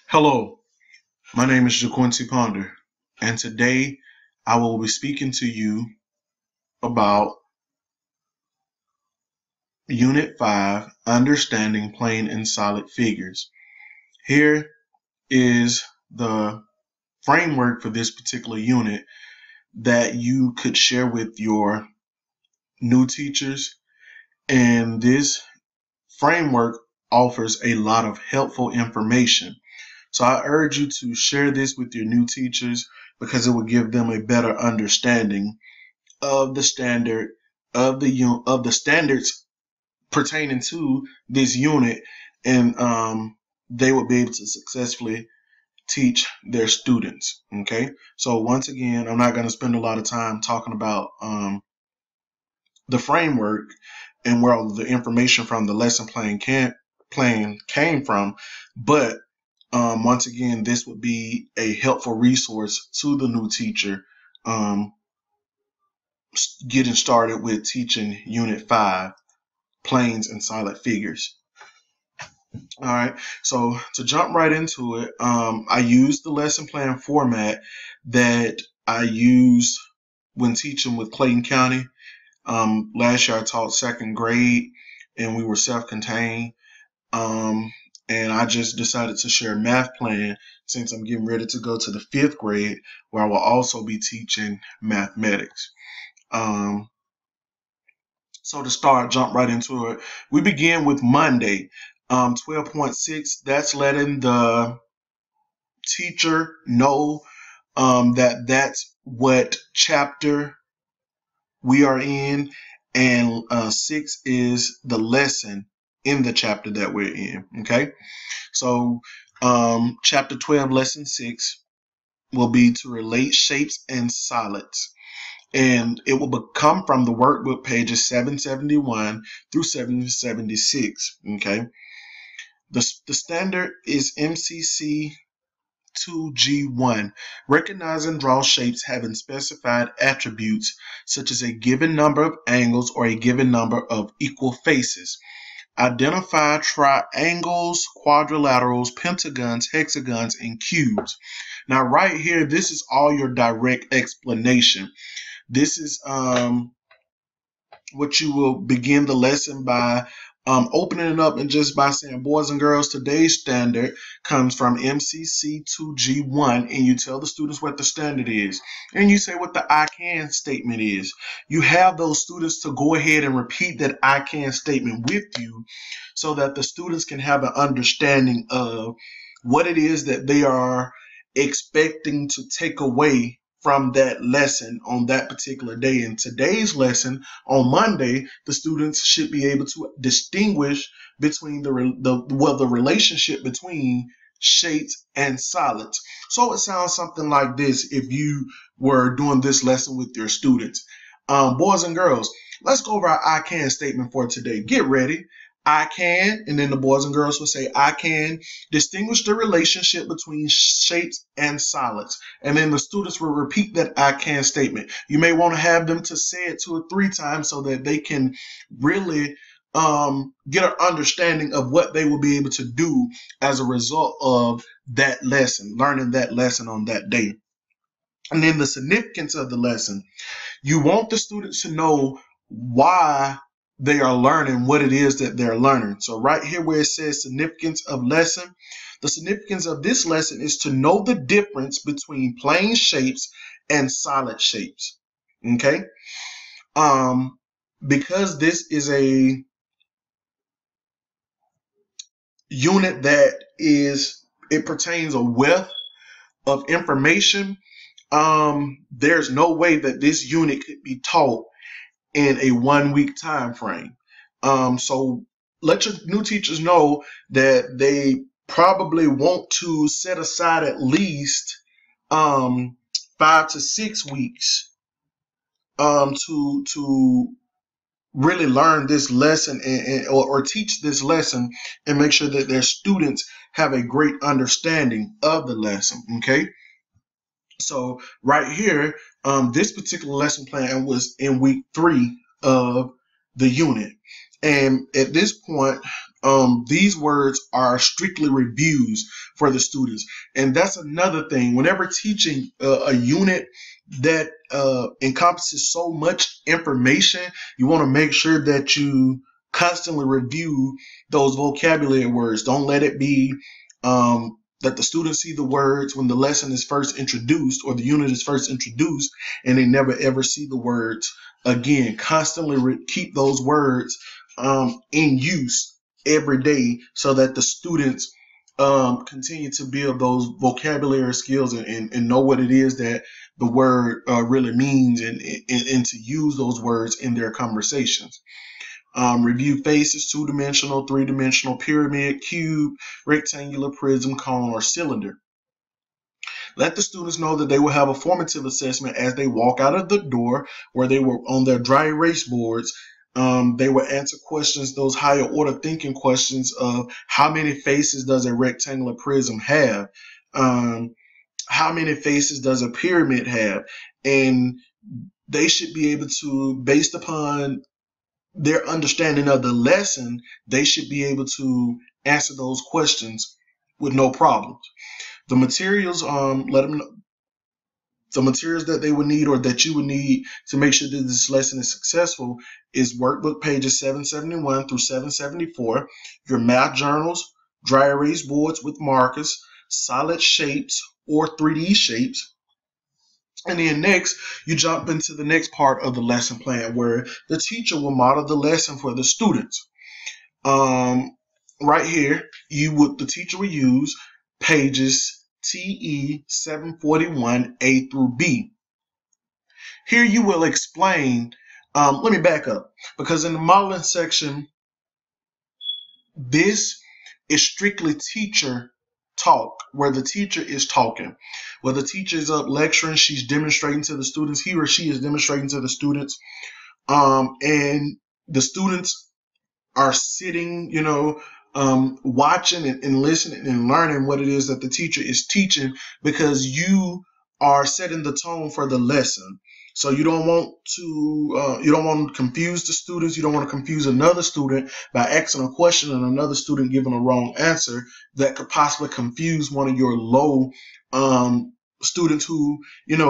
Hello, my name is JaQuincy Ponder, and today I will be speaking to you about Unit 5, Understanding Plane and Solid Figures. Here is the framework for this particular unit that you could share with your new teachers, and this framework offers a lot of helpful information. So I urge you to share this with your new teachers because it will give them a better understanding of the standard of the standards pertaining to this unit, and they will be able to successfully teach their students. Okay, so once again, I'm not going to spend a lot of time talking about the framework and where all the information from the lesson plan came from, but once again, this would be a helpful resource to the new teacher getting started with teaching Unit 5, Planes and Solid Figures. All right, so to jump right into it, I use the lesson plan format that I use when teaching with Clayton County. Last year I taught second grade and we were self-contained. And I just decided to share a math plan since I'm getting ready to go to the 5th grade where I will also be teaching mathematics. So to start, jump right into it. We begin with Monday, 12.6. That's letting the teacher know that that's what chapter we are in, and 6 is the lesson in the chapter that we're in. Okay, so chapter 12, lesson 6 will be to relate shapes and solids. And it will come from the workbook pages 771 through 776. Okay. The standard is MCC 2G1. Recognize and draw shapes having specified attributes such as a given number of angles or a given number of equal faces. Identify triangles, quadrilaterals, pentagons, hexagons, and cubes. Now, right here, this is all your direct explanation. This is what you will begin the lesson by opening it up and just by saying, boys and girls, today's standard comes from MCC 2G1, and you tell the students what the standard is. And you say what the I can statement is. You have those students to go ahead and repeat that I can statement with you so that the students can have an understanding of what it is that they are expecting to take away from that lesson on that particular day. In today's lesson on Monday, the students should be able to distinguish between the relationship between shapes and solids. So it sounds something like this if you were doing this lesson with your students. Boys and girls, let's go over our I can statement for today. Get ready. I can, and then the boys and girls will say, I can distinguish the relationship between shapes and solids. And then the students will repeat that I can statement. You may want to have them to say it 2 or 3 times so that they can really get an understanding of what they will be able to do as a result of that lesson, learning that lesson on that day. And then the significance of the lesson. You want the students to know why they are learning what it is that they're learning. So right here where it says significance of lesson, the significance of this lesson is to know the difference between plane shapes and solid shapes. Okay? Because this is a unit that it pertains a wealth of information, there's no way that this unit could be taught in a 1-week time frame. So let your new teachers know that they probably want to set aside at least 5 to 6 weeks to really learn this lesson or teach this lesson and make sure that their students have a great understanding of the lesson. Okay. So right here, this particular lesson plan was in week 3 of the unit. And at this point, these words are strictly reviews for the students. And that's another thing. Whenever teaching a unit that encompasses so much information, you want to make sure that you constantly review those vocabulary words. Don't let it be that the students see the words when the lesson is first introduced or the unit is first introduced and they never ever see the words again. Constantly keep those words in use every day so that the students continue to build those vocabulary skills and know what it is that the word really means and to use those words in their conversations. Review faces: two-dimensional, three-dimensional, pyramid, cube, rectangular, prism, cone, or cylinder. Let the students know that they will have a formative assessment as they walk out of the door, where they were on their dry erase boards. They will answer questions, those higher order thinking questions of how many faces does a rectangular prism have? How many faces does a pyramid have? And they should be able to, based upon their understanding of the lesson, they should be able to answer those questions with no problems. The materials, let them know the materials that they would need or that you would need to make sure that this lesson is successful is workbook pages 771 through 774, your math journals, dry erase boards with markers, solid shapes or 3D shapes. And then next, you jump into the next part of the lesson plan where the teacher will model the lesson for the students. Right here, the teacher will use pages TE 741 A through B. Here you will explain, let me back up, because in the modeling section, this is strictly teacher talk, where the teacher is talking. Where the teacher is up lecturing, she's demonstrating to the students, he or she is demonstrating to the students, and the students are sitting, watching and listening and learning what it is that the teacher is teaching, because you are setting the tone for the lesson. So you don't want to confuse the students. You don't want to confuse another student by asking a question and another student giving a wrong answer that could possibly confuse one of your low students who,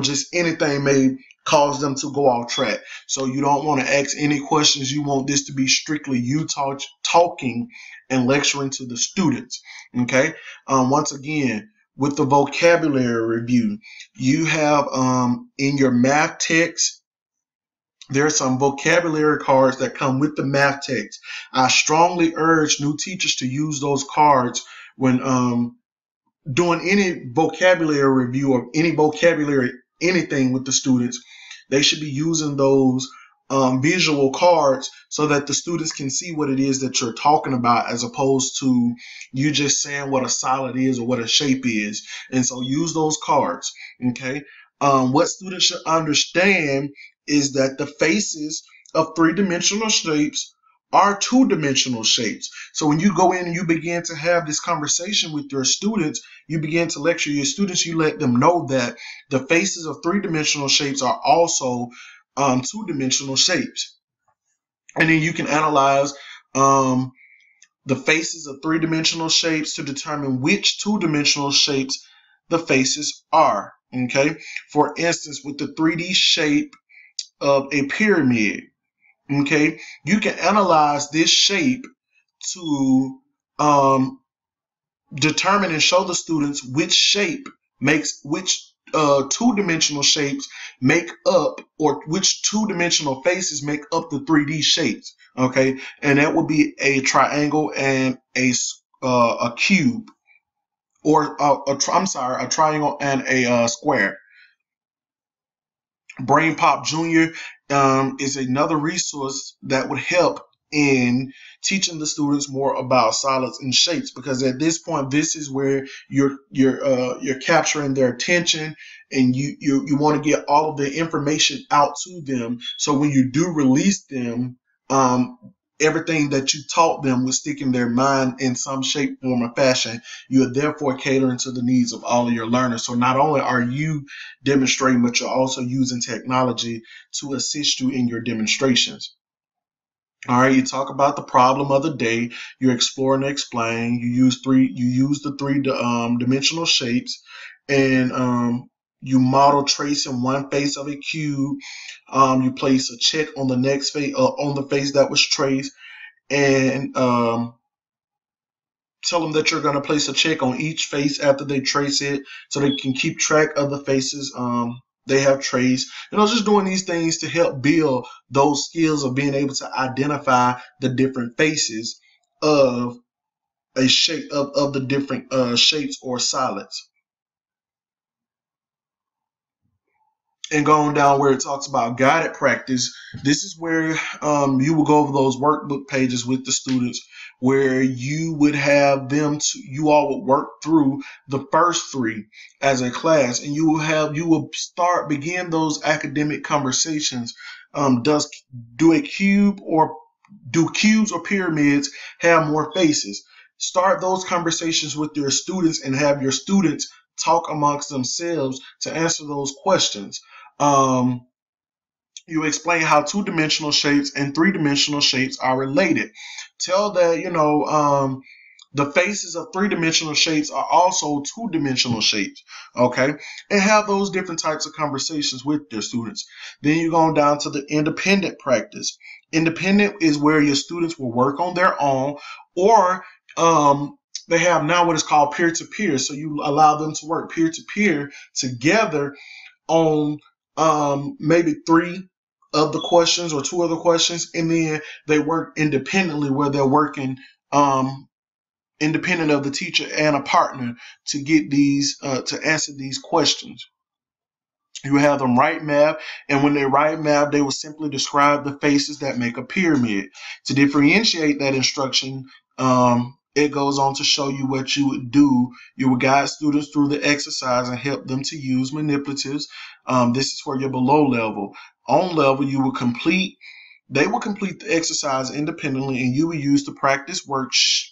just anything may cause them to go off track. So you don't want to ask any questions. You want this to be strictly you talking and lecturing to the students. Okay. Once again, with the vocabulary review, you have in your math text, there are some vocabulary cards that come with the math text. I strongly urge new teachers to use those cards when doing any vocabulary review or any vocabulary anything with the students. They should be using those visual cards so that the students can see what it is that you're talking about, as opposed to you just saying what a solid is or what a shape is. And so use those cards. Okay. What students should understand is that the faces of three-dimensional shapes are two-dimensional shapes. So when you go in and you begin to have this conversation with your students, you begin to lecture your students, you let them know that the faces of three-dimensional shapes are also two-dimensional shapes. And then you can analyze the faces of three-dimensional shapes to determine which two-dimensional shapes the faces are. Okay. For instance, with the 3D shape of a pyramid, okay, you can analyze this shape to determine and show the students which shape makes which two-dimensional shapes make up, or which two-dimensional faces make up the 3D shapes. Okay, and that would be a triangle and a cube, or a triangle and a square. BrainPop Jr. Is another resource that would help in teaching the students more about solids and shapes, because at this point, this is where you're capturing their attention, and you want to get all of the information out to them. So when you do release them, everything that you taught them will stick in their mind in some shape, form, or fashion. You are therefore catering to the needs of all of your learners. So not only are you demonstrating, but you're also using technology to assist you in your demonstrations. All right, you talk about the problem of the day. You explore and explain. You use three. You use the three dimensional shapes, and you model tracing one face of a cube. You place a check on the next face, on the face that was traced, and tell them that you're going to place a check on each face after they trace it, so they can keep track of the faces they have traced. Just doing these things to help build those skills of being able to identify the different faces of a shape of the different shapes or solids. And going down where it talks about guided practice, this is where you will go over those workbook pages with the students, where you would have them you all would work through the first three as a class, and you will begin those academic conversations. Does do a cube or do cubes or pyramids have more faces? Start those conversations with your students and have your students talk amongst themselves to answer those questions. Um, you explain how two-dimensional shapes and three-dimensional shapes are related. Tell that, the faces of three-dimensional shapes are also two-dimensional shapes, okay? And have those different types of conversations with your students. Then you're going down to the independent practice. Independent is where your students will work on their own, or they have now what is called peer-to-peer. So you allow them to work peer-to-peer together on maybe three of the questions or two of the questions, and then they work independently where they're working independent of the teacher and a partner to get these to answer these questions. You have them write math, and when they write math, they will simply describe the faces that make a pyramid. To differentiate that instruction, it goes on to show you what you would do. You would guide students through the exercise and help them to use manipulatives. This is for your below level. On level, they will complete the exercise independently, and you will use the practice worksheet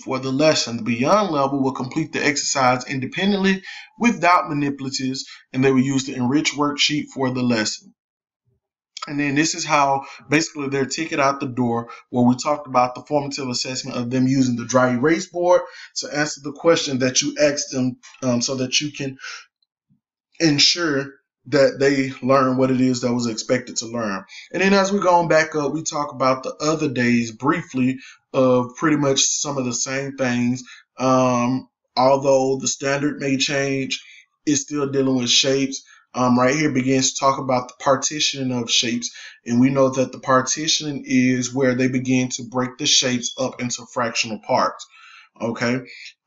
for the lesson. The beyond level will complete the exercise independently without manipulatives, and they will use the enriched worksheet for the lesson. And then this is how basically their ticket out the door, where we talked about the formative assessment of them using the dry erase board to answer the question that you asked them, so that you can ensure that they learn what it is that was expected to learn. And then as we go on back up, we talk about the other days briefly of pretty much some of the same things. Although the standard may change, it's still dealing with shapes. Right here begins to talk about the partitioning of shapes. And we know that the partitioning is where they begin to break the shapes up into fractional parts. Okay.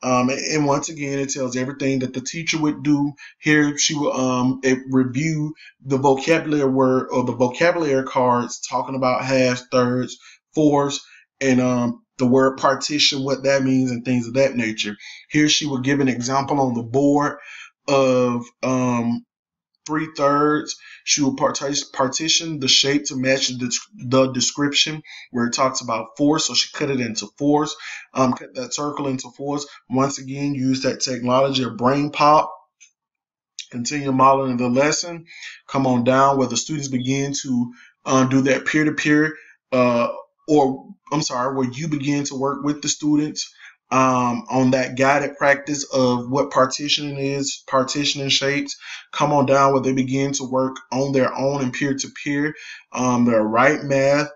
And once again, it tells everything that the teacher would do. Here, she will review the vocabulary word or the vocabulary cards talking about halves, thirds, fourths, and the word partition, what that means, and things of that nature. Here, she will give an example on the board of 3/3. She will partition the shape to match the description where it talks about fours. So she cut it into fours, cut that circle into fours. Once again, use that technology of brain pop. Continue modeling the lesson. Come on down where the students begin to do that peer-to-peer, where you begin to work with the students on that guided practice of what partitioning is, partitioning shapes. Come on down where they begin to work on their own and peer-to-peer. Their write math.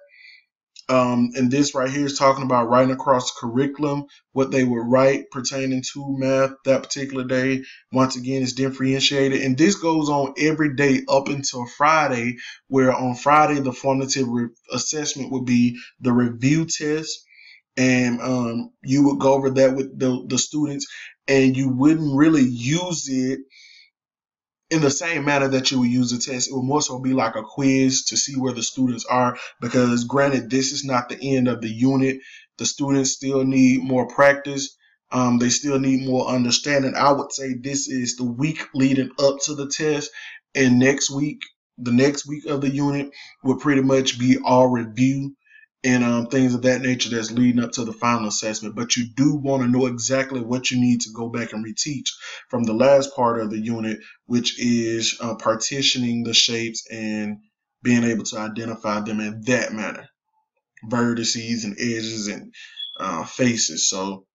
And this right here is talking about writing across the curriculum, what they would write pertaining to math that particular day. Once again, it's differentiated. And this goes on every day up until Friday, where on Friday, the formative assessment would be the review test. And you would go over that with the students, and you wouldn't really use it in the same manner that you would use a test. It would more so be like a quiz to see where the students are, because granted, this is not the end of the unit. The students still need more practice. They still need more understanding. I would say this is the week leading up to the test, and the next week of the unit will pretty much be all review and things of that nature that's leading up to the final assessment. But you do want to know exactly what you need to go back and reteach from the last part of the unit, which is partitioning the shapes and being able to identify them in that manner, vertices and edges and faces. So